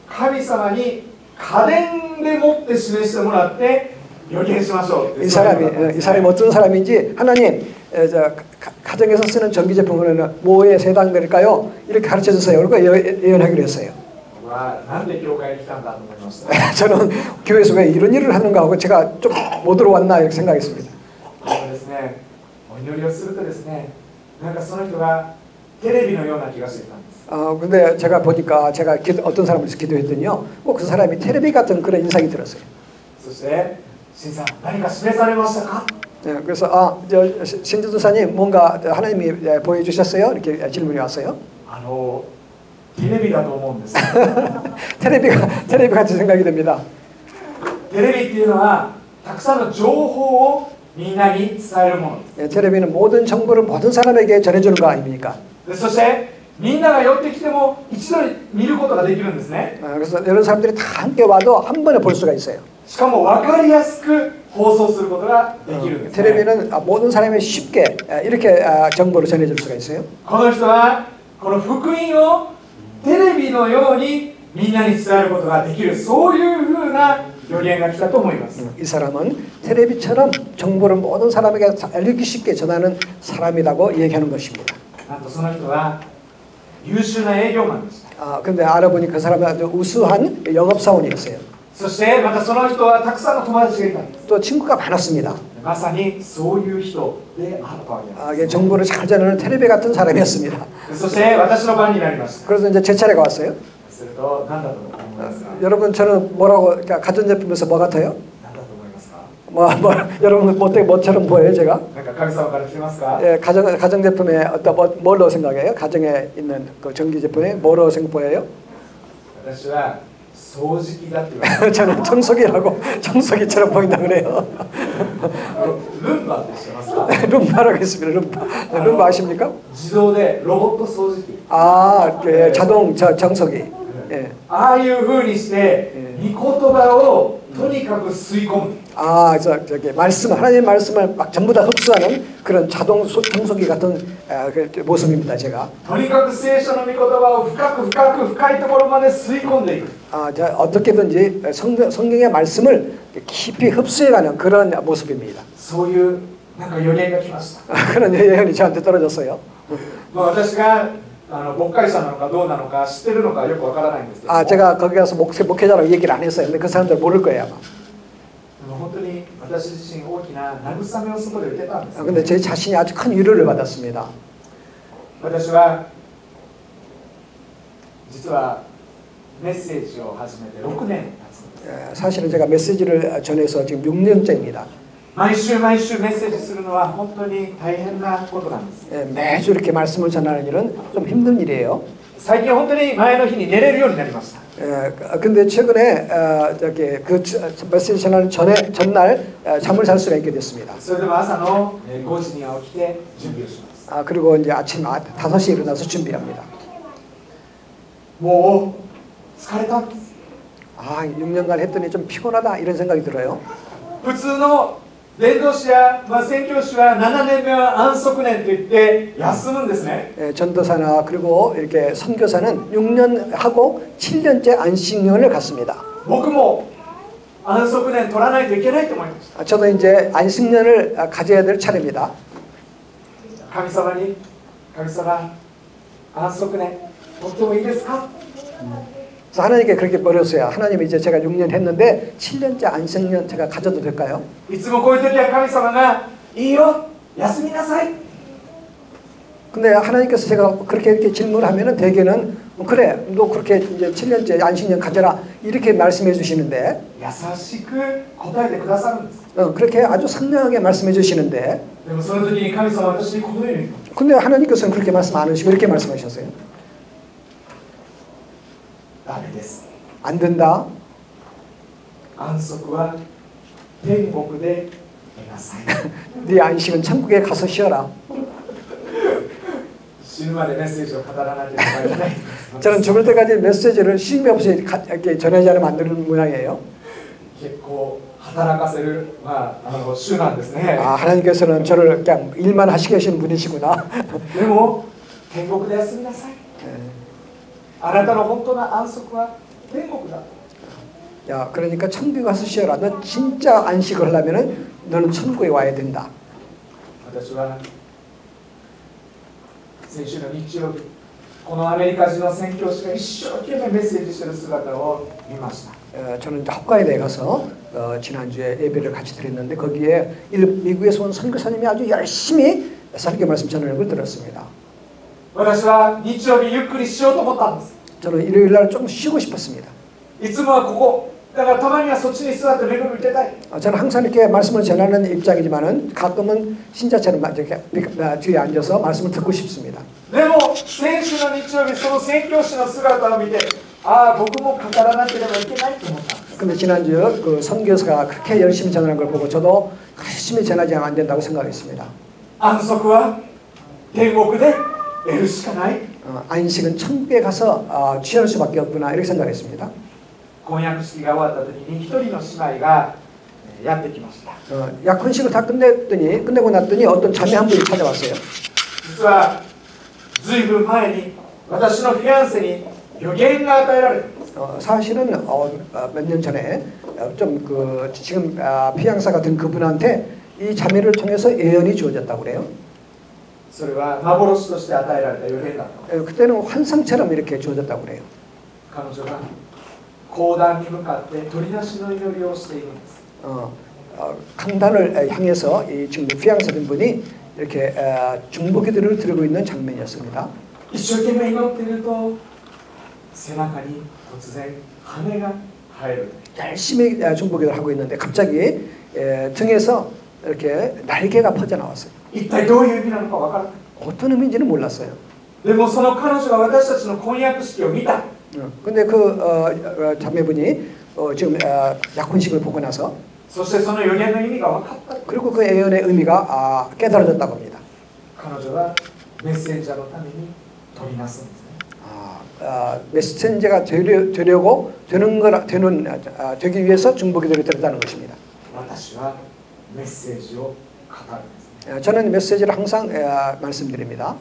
神様に家電でもって示してもらって予言しましょう。 이 사람이 어떤 사람인지 하나님 가정에서 쓰는 전기 제품은 뭐에 해당될까요? 이렇게 가르쳐 주세요. 그리고 예언하기로 했어요. はなんで教会に来たんだと思いました。 저는 교회에서 왜 이런 일을 하는가 하고 제가 좀 못 들어왔나 이렇게 생각했습니다. でもですね、お祈りをするとですね、なんかその人がテレビのような気がしてきたんです。 근데 제가 보니까 제가 어떤 사람을 기도했더니요, 꼭 그 사람이 텔레비 같은 그런 인상이 들었어요. そして新さん何か示されましたか？ 그래서 신지도사님 뭔가 하나님이 보여주셨어요? 이렇게 질문이 왔어요. テレビだと思うんです。 텔레비 같은 생각이 듭니다. テレビっていうのはたくさんの情報をみんなに伝えるものです。 텔레비는 모든 정보를 모든 사람에게 전해주는 거 아닙니까? そしてみんなが寄ってきても一度に見ることができるんですね。 그래서 여러 사람들이 다 함께 와도 한 번에 볼 수가 있어요. しかも分かりやすく放送することができるんですね。 텔레비는 모든 사람이 쉽게 이렇게 정보를 전해줄 수가 있어요. この人はこの福音をテレビのようにみんなに伝えることができる、そういうふうな予言が来たと思います。 이 사람은 텔레비처럼 정보를 모든 사람에게 알리기 쉽게 전하는 사람이라고 얘기하는 것입니다. なんとその人は優秀な営業マンでした。 근데 알아보니 그 사람은 아주 우수한 영업사원이었어요. そしてまたその人はたくさんの友達がいたんです。 또 친구가 많았습니다. まさにそういう人であったわけなんで 정보를 잘 전하는 텔레비 같은 사람이었습니다. す。そして私の番になりました。 그래서 이제 제 차례가 왔어요. すると何だと思いますか？ 여러분 저는 뭐라고 가전제품에서 뭐 같아요? 何だと思いますか？ 여러분 뭐처럼 보여요 제가? なんか神様から来てますか？ 예, 가정제품에 어떤 뭘로 생각해요? 가정에 있는 그 전기제품에 뭐로 보여요? 私は掃除機だって言われて 저는 청소기처럼 보인다 그래요. ルンバって知ってますか？ 룸바라고 했습니다. 룸바 아십니까? 自動でロボット掃除機。 예, 자동 청소기. 예. ああいう風にして御言葉をとにかく吸い込む。 저기 하나님의 말씀을 막 전부 다 흡수하는 그런 자동 청소기 같은 그 모습입니다. 제가. とにかく聖書の御言葉を深いところまで吸い込んでいく。 어떻게든지 성경의 말씀을 깊이 흡수해가는 그런 모습입니다. そういうなんか予言が来ました。 그런 예언이 저한테 떨어졌어요. 私が牧会者なのかどうなのか知ってるのかよくわからないんですけど。 제가 거기 가서 목회자라고 얘기를 안 했어요. 근데 그 사람들 모를 거예요 아마. 本当に私自身大きな慰めをそこで受けたんです。 근데 제 자신이 아주 큰 위로를 받았습니다. 私は実はメッセージを始めて6年経つんです。 사실은 제가 메시지를 전해서 지금 6년째입니다. 毎週メッセージするのは本当に大変なことなんです。 매주 이렇게 말씀을 전하는 일은 좀 힘든 일이에요. 最近本当に前の日に寝れるようになりました。 근데 최근에 그 메시지 전하는 전날 잠을 잘 수가 있게 됐습니다. それでも朝の5時には起きて準備をします。 그리고 이제 아침 5시에 일어나서 준비합니다. もう疲れた。 6년간 했더니 좀 피곤하다 이런 생각이 들어요. 普通の伝道師や宣教師は7年目は安息年といって休むんですね。 전도사나 그리고 이렇게 선교사는 6년 하고 7년째 안식년을 갖습니다. 僕も安息年取らないといけないと思いました。 저도 이제 안식년을 가져야 될 차례입니다. 神様安息年取ってもいいですか？ 그래서 하나님께 그렇게 물었어요. 하나님 이제 제가 6년 했는데 7년째 안식년 제가 가져도 될까요? いつもこういう時は神様がいいよ休みなさい。 근데 하나님께서 제가 그렇게 이렇게 질문을 하면은 대개는 그래 너 그렇게 이제 7년째 안식년 가져라 이렇게 말씀해 주시는데 優しく答えてくださるんです。 그렇게 아주 선명하게 말씀해 주시는데 でもその時に神様は私にこのように 근데 하나님께서는 그렇게 말씀 안 하시고 이렇게 말씀하셨어요. ダメです。 안 된다. 安息は天国で得なさい。 네 안식은 천국에 가서 쉬어라. 死ぬまでメッセージを語らなければいけない。 저는 죽을 때까지 메시지를 쉼이 없이 이렇게 전하지 않으면 안 되는 모양이에요. 結構働かせる主なんですね。 하나님께서는 저를 그냥 일만 하시게 하시는 분이시구나. でも天国で休みなさい。あなたの本当の安息は天国だ。 야, 그러니까 천국에 가서 쉬어라. 너 진짜 안식을 하려면은 너는 천국에 와야 된다. 私は先週の日曜日このアメリカ人の宣教師が一生懸命メッセージしている姿を見ました。 저는 홋카이도에 가서 지난주에 예배를 같이 드렸는데 거기에 미국에서 온 선교사님이 아주 열심히 설교 말씀 전하는 걸 들었습니다. 私は日曜日ゆっくりしようと思ったんです。 저는 일요일 날 좀 쉬고 싶었습니다. いつもはここだからたまにはそっちに座って恵みを受けたい。 저는 항상 이렇게 말씀을 전하는 입장이지만은 가끔은 신자처럼 이렇게 뒤에 앉아서 말씀을 듣고 싶습니다. でも先週の日曜日その宣教師の姿を見てああ僕も語らなければいけないと思ったんです。 근데 지난주 그 선교사가 그렇게 열심히 전하는 걸 보고 저도 열심히 전하지 않으면 안 된다고 생각했습니다. 安息は天国で得るしかない。 안식은 천국에 가서 취할 수밖에 없구나 이렇게 생각했습니다. 婚約式が終わった時に一人の姉妹がやってきました。 약혼식을 다 끝내고 났더니 어떤 자매 한 분이 찾아왔어요. 実はずいぶん前に私のフィアンセに予言が与えられた。 사실은 몇 년 전에 좀 지금 피양사가 된 그분한테 이 자매를 통해서 예언이 주어졌다고 그래요. それは幻として与えられた予言だった。 그때는 환상처럼 이렇게 주어졌다고 그래요. 彼女が講談に向かって取り出しの祈りをしているんです。 강단을 향해서 지금 피양사 된 분이 이렇게 중보기도를 드리고 있는 장면이었습니다. 一生懸命祈っていると背中に突然羽が生える。 열심히 중보기도를 하고 있는데 갑자기 등에서 이렇게 날개가 퍼져 나왔어요. 一体どういう意味なのかわからない。 어떤 의미인지는 몰랐어요. でもその彼女が私たちの婚約式を見た。 근데 자매분이 지금 약혼식을 보고 나서 そしてその予言の意味が分かった。 그리고 그 예언의 의미가 깨달아졌다고 합니다. 彼女はメッセンジャーのために取りなすんですね。 메신저가 되기 위해서 중보기도를 드렸다는 것입니다. 私はメッセージを語るんですね。 저는 메시지를 항상 말씀드립니다.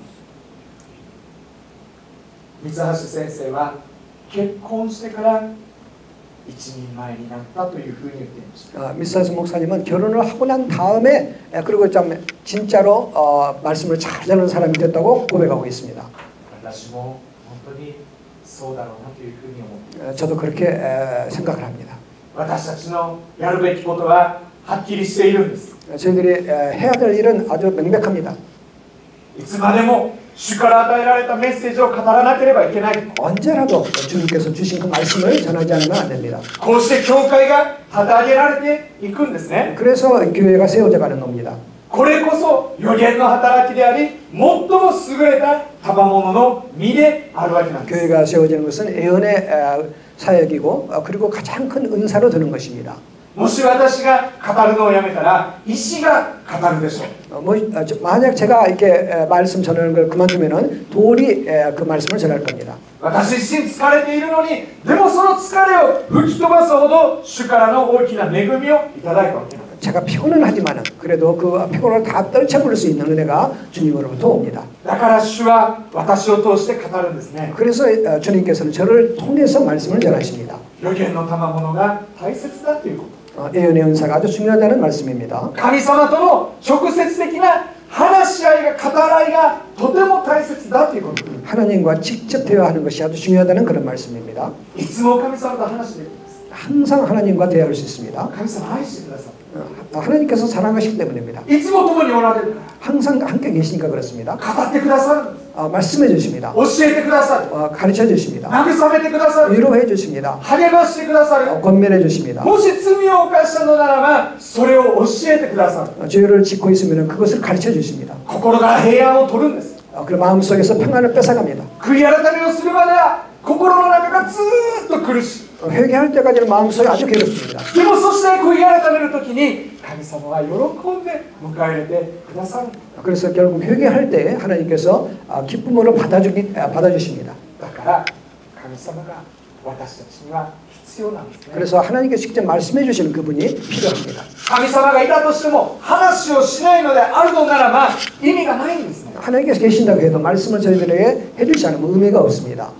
三橋先生は結婚してから一人前になったというふうに言っていました。 미사스 목사님은 결혼을 하고 난 다음에 그리고 좀 진짜로 말씀을 잘 전하는 사람이 됐다고 고백하고 있습니다. 私も本当にそうだろうなというふうに思っています。 저도 그렇게 생각을 합니다. 私たちのやるべきことははっきりしているんです。 저희들이 해야 될 일은 아주 명백합니다. いつまでも主から与えられたメッセージを語らなければいけない。 언제라도 주님께서 주신 그 말씀을 전하지 않으면 안 됩니다. こうして教会が立て上げられていくんですね。 그래서 교회가 세워져 가는 겁니다. これこそ予言の働きであり、最も優れた賜物の実であるわけなんです。 교회가 세워지는 것은 예언의 사역이고 그리고 가장 큰 은사로 되는 것입니다. もし私が語るのをやめたら石が語るでしょう。 만약 제가 이렇게 말씀 전하는 걸 그만두면은 돌이 그 말씀을 전할 겁니다. 私自身疲れているのに、でもその疲れを吹き飛ばすほど主からの大きな恵みをいただいたわけなんです。 제가 피곤은 하지만은 그래도 그 피곤을 다 떨쳐버릴 수 있는 은혜가 주님으로부터 옵니다. だから主は私を通して語るんですね。 그래서 주님께서는 저를 통해서 말씀을 전하십니다. 予言の賜物が大切だということ。 예언의 은사가 아주 중요하다는 말씀입니다. 神様との直接的な話し合いが語らいがとても大切だということ。 하나님과 직접 대화하는 것이 아주 중요하다는 그런 말씀입니다. いつも神様と話しているんです。 항상 하나님과 대화할 수 있습니다. 神様愛してください。 하나님께서 사랑하시기 때문입니다. いつも共におられるから。 항상 함께 계시니까 그렇습니다. 語ってくださるんです。 말씀해 주십니다. 教えてくださる。 가르쳐 주십니다. 慰めてくださる。 위로해 주십니다. 励ましてくださる。 권면해 주십니다. もし罪を犯したのならばそれを教えてくださる。 죄를 짓고 있으면 그것을 가르쳐 주십니다. 心から平安を取るんです。 그 마음속에서 평안을 뺏어갑니다. 悔い改めをするまでは心の中がずーっと苦しい。 회개할 때까지는 마음속이 아주 괴롭습니다. でもそして悔い改めるときに神様は喜んで迎え入れてくださる。 그래서 결국 회개할 때 하나님께서 기쁨으로 받아주십니다. だから神様が私たちには必要なんですね。 그래서 하나님께서 직접 말씀해 주시는 그분이 필요합니다. 神様がいたとしても話をしないのであるのならば意味がないんですね。 하나님께서 계신다고 해도 말씀을 저희들에게 해주지 않으면 의미가 없습니다.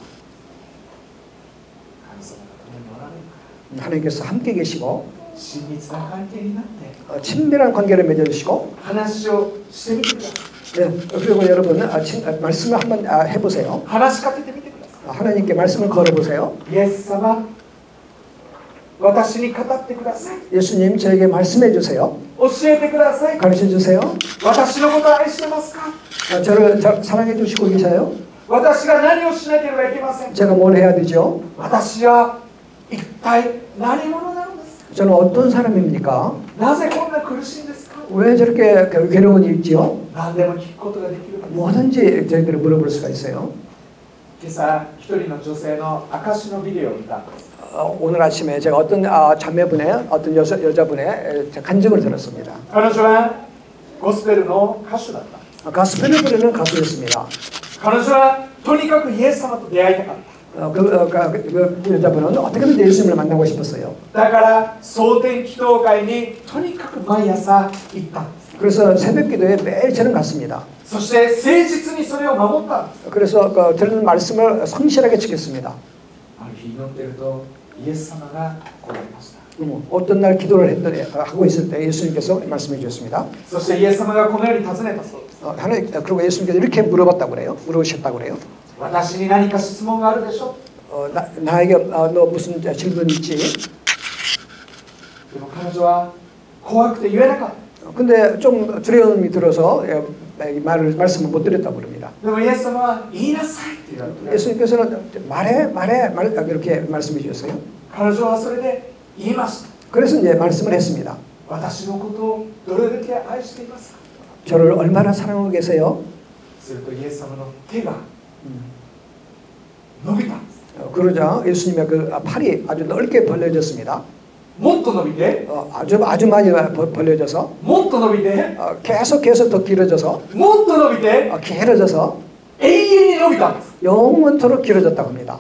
하나님께서 함께 계시고 親密な関係になって 친밀한 관계를 맺어주시고 話をしてみてください。 네, 그리고 여러분 말씀을 한번 해보세요. 話しかけてみてくださ 하나님께 말씀을 걸어보세요. い。イエス様、私に語ってください。 예수님 저에게 말씀해 주세요. 教えてください。 가르쳐 주세요. 私のことを愛してますか？ 저를 사랑해 주시고 계셔요. 私が何をしなければいけませんか？ 제가 뭘 해야 되죠? 私は一体何者なのですか？ 저는 어떤 사람입니까? なぜこんな苦しいんですか？ 왜 저렇게 괴로움이 있지요? 何でも聞くことができるからです。 뭐든지 저희들이 물어볼 수가 있어요. 今朝一人の女性の証のビデオを見たんです。 오늘 아침에 제가 어떤 자매분의 어떤 여자분의 간증을 들었습니다. 彼女はゴスペルの歌手だった。 가스펠을 부르는 가수였습니다. 彼女はとにかくイエス様と出会いたかった。 그 여자분은 어떻게든 예수님을 만나고 싶었어요. だから蒼天祈祷会にとにかく毎朝行ったんです。 그래서 새벽 기도에 매일 저는 갔습니다. そして誠実にそれを守ったんです。 그래서 들은 말씀을 성실하게 지켰습니다. ある日祈っているとイエス様が来られました。 어떤 날 기도를 하고 있을 때 예수님께서 말씀해 주셨습니다. そしてイエス様がこのように尋ねたそうです。 하나님, 그리고 예수님께서 이렇게 물어봤다고 그래요. 물으셨다고 그래요. 私に何か質問があるでしょう。 나에게 너 무슨 질문 있지? でも彼女は怖くて言えなかった。 근데 좀 두려움이 들어서 말씀을 못 드렸다고 그럽니다. でもイエス様は言いなさいって言われて、 예수님께서는 말해 이렇게 말씀해 주셨어요. 彼女はそれで言いました。 그래서 이제 말씀을 했습니다. 私のことをどれだけ愛していますか。 저를 얼마나 사랑하고 계세요? するとイエス様の手が伸びたんです。 그러자 예수님의 그 팔이 아주 넓게 벌려졌습니다. もっと伸びて、 아주 많이 벌려져서 もっと伸びて、 계속 더 길어져서 もっと伸びて、 길어져서 永遠に伸びたんです。 영원토록 길어졌다고 합니다.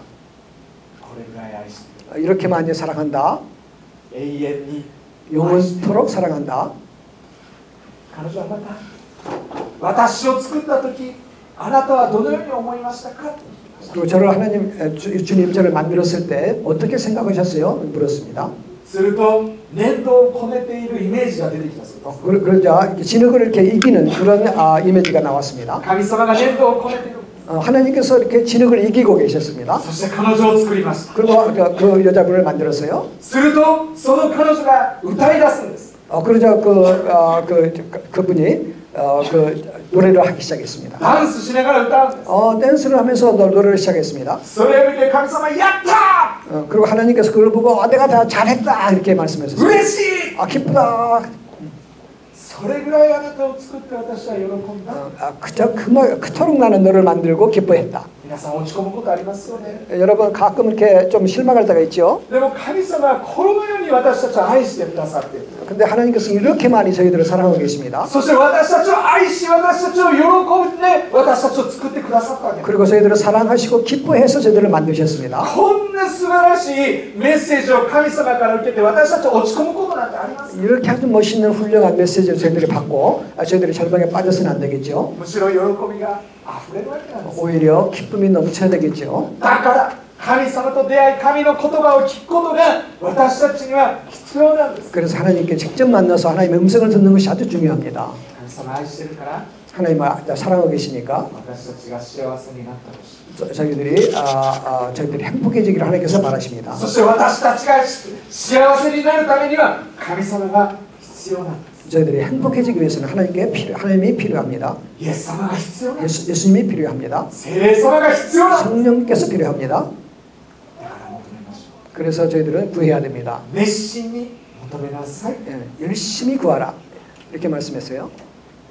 これぐらい愛している。 이렇게 많이 사랑한다. 永遠に 영원토록 사랑한다. 彼女はまた私を作った時あなたはどのように思いましたか。 그리고 저를 주님 저를 만들었을 때 어떻게 생각하셨어요? 물었습니다. すると粘土をこねているイメージが出てきたそうです。 그러자 진흙을 이렇게 이기는 그런 이미지가 나왔습니다. 神様が粘土をこねている。 하나님께서 이렇게 진흙을 이기고 계셨습니다. そして彼女を作りました。 그리고 그 여자분을 만들었어요. するとその彼女が歌い出すんです。 그러자 그분이 노래를 하기 시작했습니다. ダンスしながら歌うんです。 댄스를 하면서 노래를 시작했습니다. それを見て神様やった。 그리고 하나님께서 그걸 보고 내가 다 잘했다 이렇게 말씀하셨어요. 嬉しい。 기쁘다. それぐらいあなたを作って私は喜んだ。 그토록 나는 너를 만들고 기뻐했다. 皆さん落ち込むことありますよね。 여러분 가끔 이렇게 좀 실망할 때가 있죠. でも神様はこのように私たちを愛してくださっている。 근데 하나님께서 이렇게 많이 저희들을 사랑하고 계십니다. そして私たちを愛し私たちを喜んで私たちを作ってくださったわけです。 그리고 저희들을 사랑하시고 기뻐해서 저희들을 만드셨습니다. こんな素晴らしいメッセージを神様から受けて私たち落ち込むことなんてありますか。 이렇게 아주 멋있는 훌륭한 메시지를 저희들이 받고 저희들이 절망에 빠져서는 안 되겠죠. むしろ喜びが溢れるわけなんです。 오히려 기쁨이 넘쳐야 되겠죠. だから神様と出会い神の言葉を聞くことが私たちには必要なんです。 그래서 하나님께 직접 만나서 하나님의 음성을 듣는 것이 아주 중요합니다. 神様愛してるから 하나님을 사랑하고 계시니까 私たちが幸せになってほしい。 저희들이 행복해지기를 하나님께서 바라십니다. そして私たちが幸せになるためには神様が必要なんです。 저희들이 행복해지기 위해서는 하나님이 필요합니다. イエス様が必要なんです。 예수님이 필요합니다. 聖霊様が必要なんです。 성령께서 필요합니다. だから求めましょ 그래서 저희들은 구해야 됩니다. う。熱心に求めなさい。 열심히 구하라. 이렇게 말씀했어요.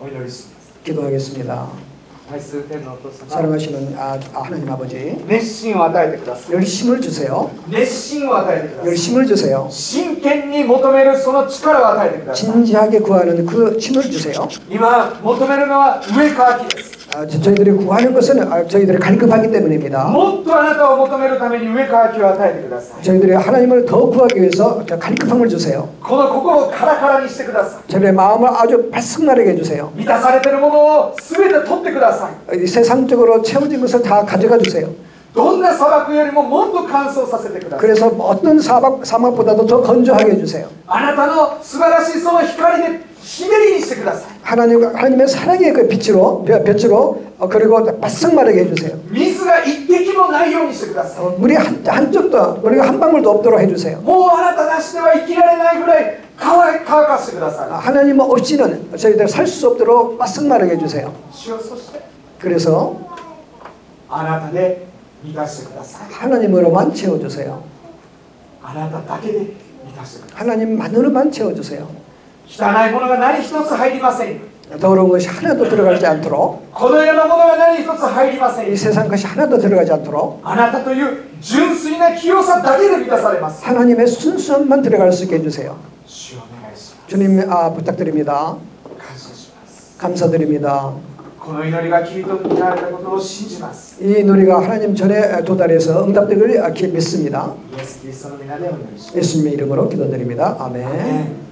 お祈りします。 기도하겠습니다. 愛する天のお父様、 사랑하시는 하나님 아버지, 熱心を与えてください。 열심을 주세요. 熱心を与えてください。 열심을 주세요. 真剣に求めるその力を与えてください。 진지하게 구하는 그 힘을 주세요. 今求めるのは上か秋です。 저희들이 구하는 것은 저희들이 갈급하기 때문입니다. もっとあなたを求めるために上か秋を与えてください。 저희들이 하나님을 더 구하기 위해서 갈급함을 주세요. この心をカラカラにしてください。 저희의 마음을 아주 발성나게 해주세요. 満たされているものを全て取ってください。 세상적으로 채워진 것을 다 가져가 주세요. どんな砂漠よりももっと乾燥させてください。 그래서 어떤 사막보다도 더 건조하게 해주세요. あなたの素晴らしいその光で日照りにしてください。 하나님의 사랑의 그 빛으로 그리고 바싹 마르게 해주세요. 水が一滴もないようにしてください。 물이 한쪽도 물이 한 방울도 없도록 해주세요. もうあなたなしでは生きられないぐらい乾かしてください。 하나님 없이는 저희들 살 수 없도록 바싹 마르게 해주세요. 主よ、そして 그래서 あなたで満たしてください。 하나님으로만 채워주세요. あなただけで満たしてください。 하나님만으로만 채워주세요. 汚いものが何一つ入りません。 더러운 것이 하나도 들어가지 않도록 この世のものが何一つ入りません。 이 세상 것이 하나도 들어가지 않도록 あなたという純粋な清さだけで満たされます。 하나님의 순수함만 들어갈 수 있게 해주세요. 主をお願いします。 주님 부탁드립니다. 感謝します。 감사드립니다. この祈りがキリストになられたことを信じます。 이 노래가 하나님 전에 도달해서 응답되기를 믿습니다. イエス・キリストの皆でお祈りします。 예수님의 이름으로 기도드립니다. 아멘. 아멘.